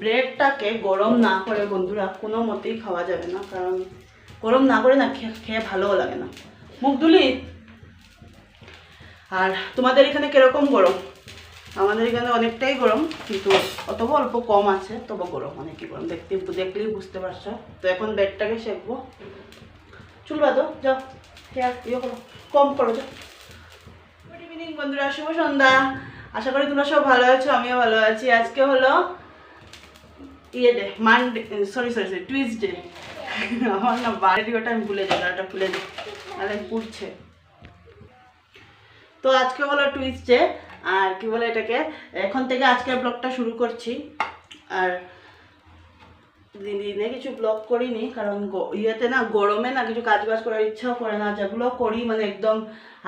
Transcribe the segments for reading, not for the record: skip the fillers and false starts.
ব্রেডটাকে গরম না করে বন্ধুরা কোনো মতেই খাওয়া যাবে না, কারণ গরম না করে না খেয়ে ভালোও লাগে না। মুখ ধুলি? আর তোমাদের এখানে কিরকম গরম? আমাদের এখানে অনেকটাই গরম, কিন্তু অত অল্প কম আছে, তবু গরম, অনেকই গরম, দেখলেই বুঝতে পারছো। তো এখন ব্রেডটাকে সেঁকবো। চুল বাঁধো, যাও, ইয়ে করো, কম করো, যাও। গুড ইভিনিং বন্ধুরা, শুভ সন্ধ্যা। আশা করি তোমরা সব ভালো আছো, আমিও ভালো আছি। আজকে হলো মানডে, সরি টুইসডে। আমার না বাড়িটা আমি ভুলে যাই, ওটা খুলে দিই, নাহলে পুড়ছে। তো আজকে হলো টুইসডে, আর কি বলে এটাকে, এখন থেকে আজকের ব্লগটা শুরু করছি। আর দিনে কিছু ব্লগ করিনি, কারণ ইয়েতে না গরমে না কিছু কাজ বাজ করার ইচ্ছাও করে না। যেগুলো করি মানে একদম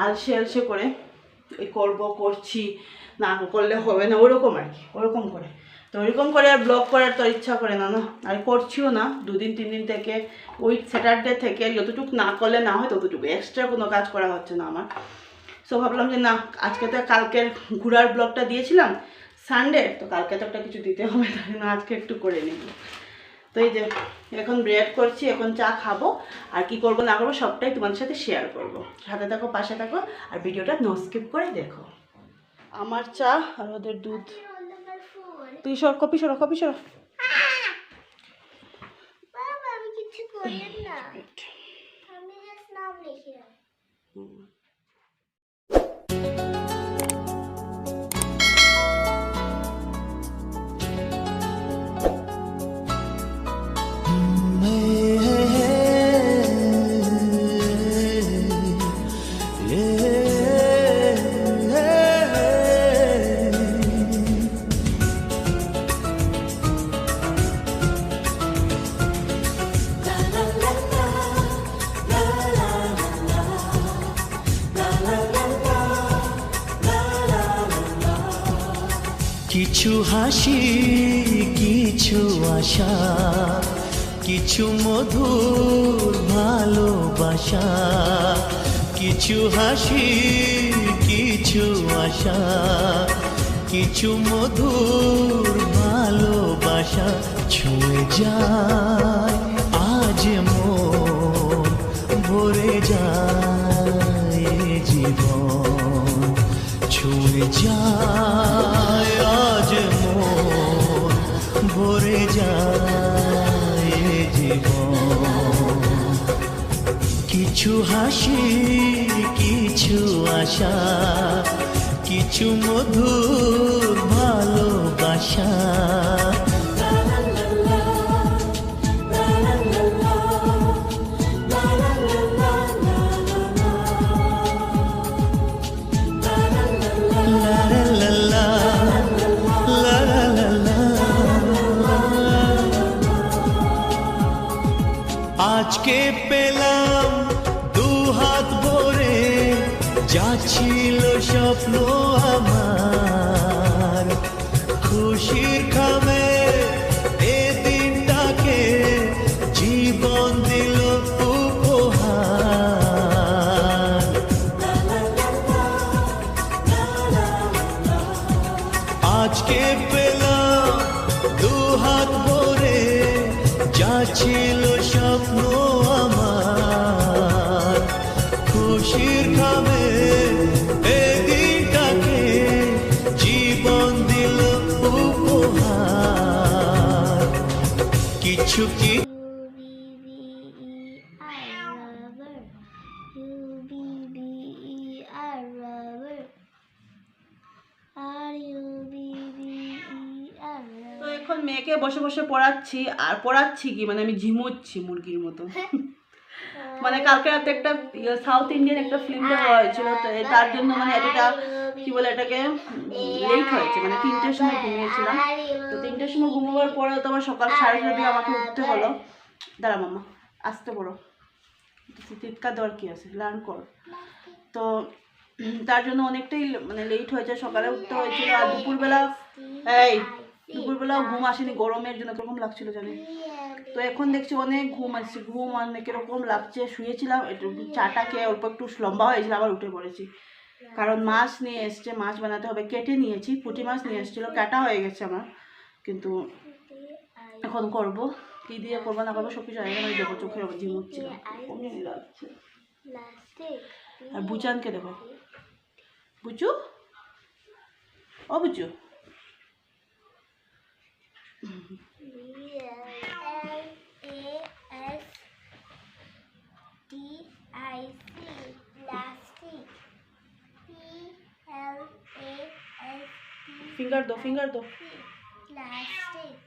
আলসে করে করছি, না করলে হবে না, ওরকম আর কি, ওরকম করে। তো ওইরকম করে আর ব্লগ করার তো ইচ্ছা করে না, আর করছিও না। 2-3 দিন থেকে, ওই স্যাটারডে থেকে যতটুকু না করলে না হয় ততটুকু, এক্সট্রা কোনো কাজ করা হচ্ছে না আমার। সো ভাবলাম যে না, আজকে তো কালকের ঘোরার ব্লগটা দিয়েছিলাম সানডে, তো কালকে তো একটা কিছু দিতে হবে, তাই না আজকে একটু করে নিব। তো এই যে এখন ব্রেড করছি, এখন চা খাবো, আর কি করবো না করবো সবটাই তোমাদের সাথে শেয়ার করব। সাথে থাকো, পাশে থাকো, আর ভিডিওটা নো স্কিপ করে দেখো। আমার চা আর ওদের দুধ। তুই কপি সরো। আমি কিছু করি না, আমি জাস্ট নাম লিখি। কিছু হাসি, কিছু আশা, কিছু মধুর ভালোবাসা। কিছু হাসি, কিছু আশা, কিছু মধুর ভালোবাসা। ছুঁয়ে যায় আজ মন, ভরে যায় জীবন। ছুঁয়ে যায় আজ মন, ভরে যায় জীবন। কিছু হাসি, কিছু আশা, কিছু মধুর ভালোবাসা। আজকে পেলাম দুহাত ভরে, যা ছিল স্বপ্ন আমার। খুশির খামে এ দিনটাকে জীবন দিল উপহার। আজকে পেলাম দুহাত ভরে, যা ছিল স্বপ্ন আমার। খুশির খামে এ দিনটাকে জীবন দিল উপহার। কিছু কি তো এখন মেয়েকে বসে বসে পড়াচ্ছি, আর পড়াচ্ছি কি মানে আমি ঝিমোচ্ছি মুরগির মতো। মানে কালকে রাতে একটা সাউথ ইন্ডিয়ান একটা ফিল্ম দেওয়া হয়েছিল, তো তার জন্য মানে এতটা কি বলে এটাকে লেট হয়েছে, মানে 3টের সময় ঘুমিয়েছিলাম। তো 3টের সময় ঘুমোবার পরে তো আবার সকাল 7:30 দিকে আমাকে উঠতে হলো। দাঁড়া মামা, আসতে বড়ো, চিৎকার দেওয়ার কি আছে, লার্ন কর। তো তার জন্য অনেকটাই মানে লেট হয়েছে, সকালে উঠতে হয়েছিল। আর দুপুরবেলাও ঘুম আসেনি, গরমের জন্য কিরকম লাগছিল জানি। তো এখন দেখছি অনেক ঘুম আসছে, ঘুম অনেক কিরকম লাগছে। শুয়েছিলাম, একটু চাটা খেয়ে অল্প একটু লম্বা হয়েছিল, আবার উঠে পড়েছি। কারণ মাছ নিয়ে এসছে, মাছ বানাতে হবে। কেটে নিয়েছি, পুঁটি মাছ নিয়ে এসেছিলো, কাটা হয়ে গেছে আমার, কিন্তু এখন করবো, কি দিয়ে করবো না করবো সব কিছু আগে আমি দেখো, চোখের ঝিমুচ্ছিল কমিয়ে লাগছে। আর বুচানকে দেখো, বুচু ও বুচু, ফিঙ্গার দো ফিঙ্গার দো।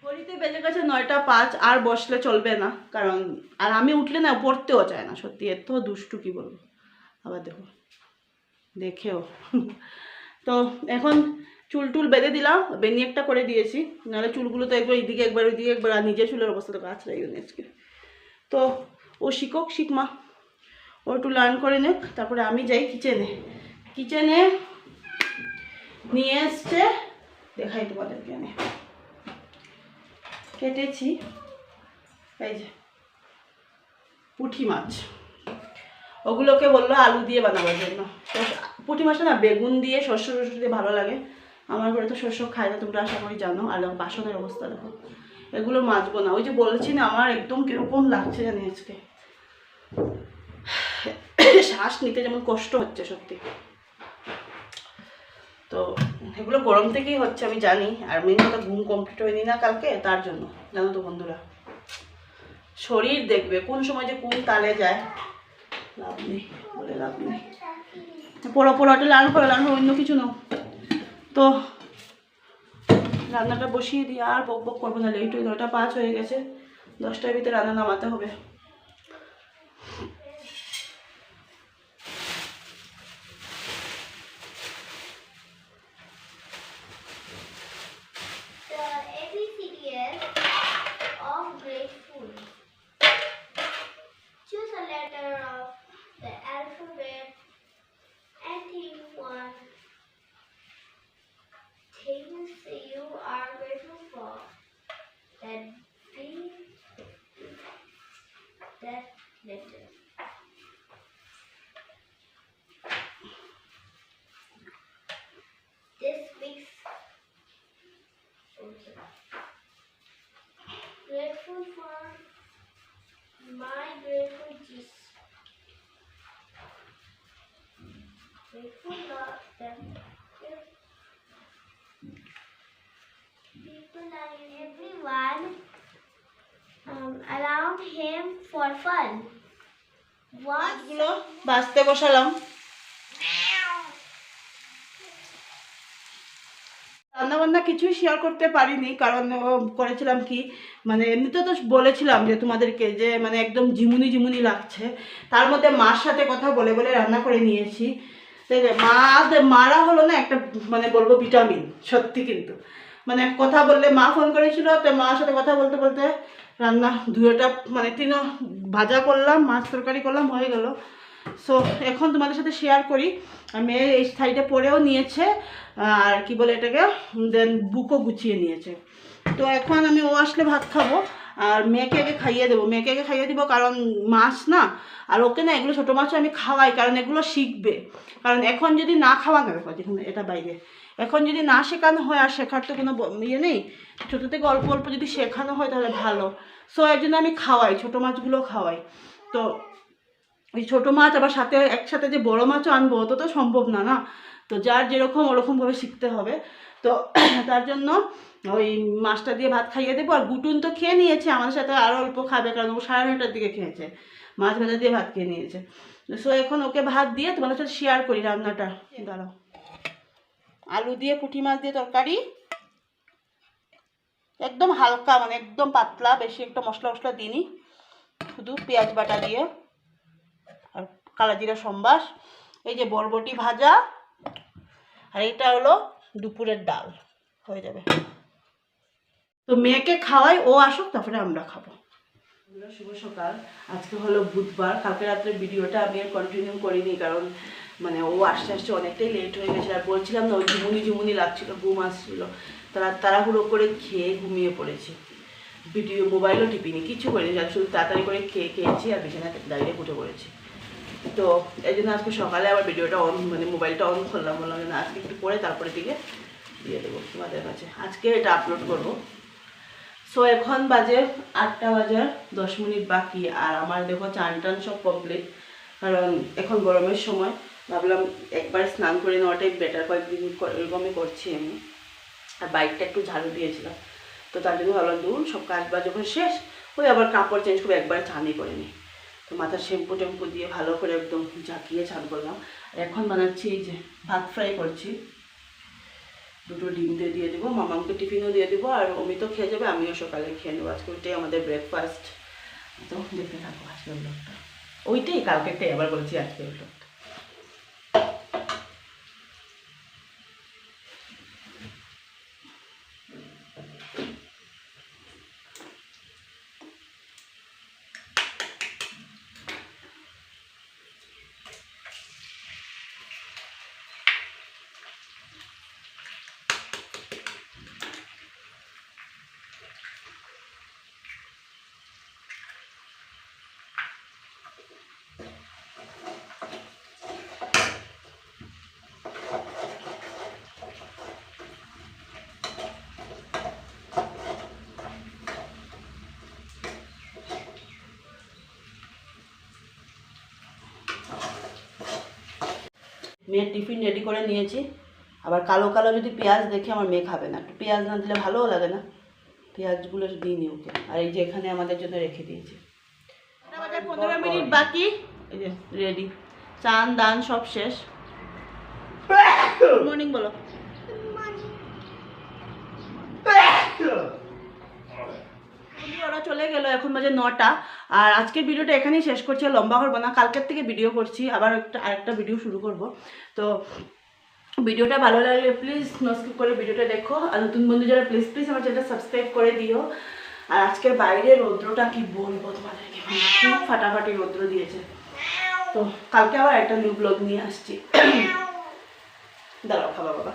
ঘড়িতে বেজে গেছে 9:05, আর বসলে চলবে না, কারণ আর আমি উঠলে না পড়তেও চায় না, সত্যি এত দুষ্টু কি বলবো। আবার দেখো দেখেও তো এখন চুল টুল বেঁধে দিলাম, বেনি একটা করে দিয়েছি, নাহলে চুলগুলো তো একবার এইদিকে একবার ওইদিকে একবার, আর নিজের চুলের অবস্থা তো গাছ রয়ে গেল আজকে। তো ও শিখুক, শিখমা, ও একটু লার্ন করে নেক, তারপরে আমি যাই কিচেনে। কিচেনে নিয়ে এসছে, দেখাই তোমাদেরকে, আমি কেটেছি এই যে পুঁটি মাছ, ওগুলোকে বললো আলু দিয়ে বানাবার জন্য। তো পুঁটি মাছটা না বেগুন দিয়ে শস্য দিয়ে ভালো লাগে, আমার ঘরে তো শস্য খায় না, তোমরা আশা করি জানো। আর বাসনের অবস্থা দেখো, এগুলো মাছবো না। ওই যে বলছি না আমার একদম কিরকম লাগছে জানি আজকে, শ্বাস নিতে যেমন কষ্ট হচ্ছে সত্যি। তো এগুলো গরম থেকেই হচ্ছে আমি জানি, আর মেন কথা ঘুম কমপ্লিট হয়নি না কালকে, তার জন্য জানো তো বন্ধুরা। শরীর দেখবে কোন সময় যে কোন তালে যায়, লাভ নেই বলে লাভ নেই। পোড়াটা লাল করে লাল, অন্য কিছু নাও। তো রান্নাটা বসিয়ে দিই, আর বক বক করবো না, লেট হয়ে 9:05 হয়ে গেছে, 10টার ভিতরে রান্না নামাতে হবে। Choose a letter of the alphabet and think one things you are grateful for. That be that letter. This week's grateful for my grateful Jesus. Grateful Lord that people are everyone around him for fun. What? মাছগুলো বাছতে বসালাম। রান্নাবান্না কিছুই share করতে পারিনি, কারণ করেছিলাম কি, মানে এমনিতে তো বলেছিলাম যে তোমাদেরকে যে মানে একদম ঝিমুনি লাগছে, তার মধ্যে মার সাথে কথা বলে বলে রান্না করে নিয়েছি। মারা হলো না একটা, মানে বলবো ভিটামিন সত্যি। কিন্তু মানে কথা বললে, মা ফোন করেছিল, তো মার সাথে কথা বলতে বলতে রান্না দুয়োটা মানে তিনও ভাজা করলাম, মাছ তরকারি করলাম, হয়ে গেল। সো এখন তোমাদের সাথে শেয়ার করি, মেয়ে এই সাইডে পরেও নিয়েছে, আর কি বলে এটাকে, দেন বুকও গুছিয়ে নিয়েছে। তো এখন আমি ও আসলে ভাত খাবো, আর মেয়েকে আগে খাইয়ে দেবো, কারণ মাছ না, আর ওকে না এগুলো ছোটো মাছও আমি খাওয়াই, কারণ এগুলো শিখবে। কারণ এখন যদি না খাওয়ানো, দেখো যেখানে এটা বাইরে, এখন যদি না শেখানো হয়, আর শেখার তো কোনো ইয়ে নেই, ছোটো থেকে অল্প অল্প যদি শেখানো হয় তাহলে ভালো। সো এর জন্য আমি খাওয়াই, ছোটো মাছগুলো খাওয়াই। তো ওই ছোটো মাছ আবার সাথে একসাথে যে বড়ো মাছও আনবো, অত তো সম্ভব না না। তো যার যেরকম ওরকমভাবে শিখতে হবে। তো তার জন্য ওই মাছটা দিয়ে ভাত খাইয়ে দেবো। আর গুটুন তো খেয়ে নিয়েছে, আমাদের সাথে আরও অল্প খাবে, কারণ ও 9:30টার দিকে খেয়েছে, মাছ ভাজা দিয়ে ভাত খেয়ে নিয়েছে। সো এখন ওকে ভাত দিয়ে তোমাদের সাথে শেয়ার করি রান্নাটা। দাঁড়াও, আলু দিয়ে পুঁটি মাছ দিয়ে তরকারি, একদম হালকা, মানে একদম পাতলা, বেশি একটা মশলা দিইনি, শুধু পেঁয়াজ বাটা দিয়ে, আর কালো জিরা সম্বাস, এই যে বরবটি ভাজা, আর এটা হলো দুপুরের ডাল, হয়ে যাবে। তো মেয়েকে খাওয়াই, ও আসুক তারপরে আমরা খাবো। শুভ সকাল। আজকে হলো বুধবার। কালকে রাত্রে ভিডিওটা আমি আর কন্টিনিউ করিনি, কারণ মানে ও আসতে অনেকটাই লেট হয়ে গেছে। আর বলছিলাম না, ওই ঝুমুনি লাগছিলো, ঘুম আসছিলো, তাড়াহুড়ো করে খেয়ে ঘুমিয়ে পড়েছি। মোবাইলও টিপিনি, কিছু করিনি, শুধু তাড়াতাড়ি করে খেয়েছি আর বিছানায় দাঁড়িয়ে উঠে পড়েছি। তো এই জন্য আজকে সকালে আবার ভিডিওটা মানে মোবাইলটা অন করলাম, বললাম না আজকে একটু পরে তারপরে দিকে দিয়ে দেবো তোমাদের কাছে, আজকে এটা আপলোড করবো। সো এখন বাজে 8টা বাজার 10 মিনিট বাকি, আর আমার দেখো চান টান সব কমপ্লিট, কারণ এখন গরমের সময় ভাবলাম একবার স্নান করে নেওয়াটাই বেটার, কয়েকদিন এরকমই করছি আমি। আর বাইকটা একটু ঝাড়ু দিয়েছিলাম, তো তার জন্য ভাবলাম দূর সব কাজ বাজ যখন শেষ ওই আবার কাপড় চেঞ্জ করে একবারে চানই করে নিই। তো মাথার শ্যাম্পু ট্যাম্পু দিয়ে ভালো করে একদম ঝাঁকিয়ে চান করলাম। আর এখন বানাচ্ছি এই যে ভাত ফ্রাই করছি, 2টো ডিম দিয়ে দেবো, মামাকে টিফিনও দিয়ে দেবো, আর অমিতও খেয়ে যাবে, আমিও সকালে খেয়ে নেবো। আজকে ওইটাই আমাদের ব্রেকফাস্ট। তো দেখতে থাকবো আজকের ব্লগটা, ওইটাই কালকেরটাই আবার বলছি আজকের ব্লগটা। মেয়ের টিফিন রেডি করে নিয়েছি। আবার কালো কালো যদি পেঁয়াজ দেখে আমার মেয়ে খাবে না, একটু পেঁয়াজ না দিলে ভালোও লাগে না, পেঁয়াজগুলো দিই নি ওকে। আর এই যে এখানে আমাদের জন্য রেখে দিয়েছি। 15 মিনিট বাকি, এই যে রেডি, চান দান সব শেষ। গুড মর্নিং বলো। ওরা চলে গেল, এখন বাজে 9টা। আর আজকের ভিডিওটা এখানেই শেষ করছি, লম্বা করবো না, কালকের থেকে ভিডিও করছি, আবার আরেকটা ভিডিও শুরু করব। তো ভিডিওটা ভালো লাগলে প্লিজ স্কিপ করে ভিডিওটা দেখো, আর নতুন বন্ধু যারা প্লিজ আমার চ্যানেলটা সাবস্ক্রাইব করে দিও। আর আজকের বাইরের রৌদ্রটা কি বলবো তোমাদেরকে, খুব ফাটাফাটি রৌদ্র দিয়েছে। তো কালকে আবার একটা নিউ ব্লগ নিয়ে আসছি। দাঁড়াও খাবা বাবা।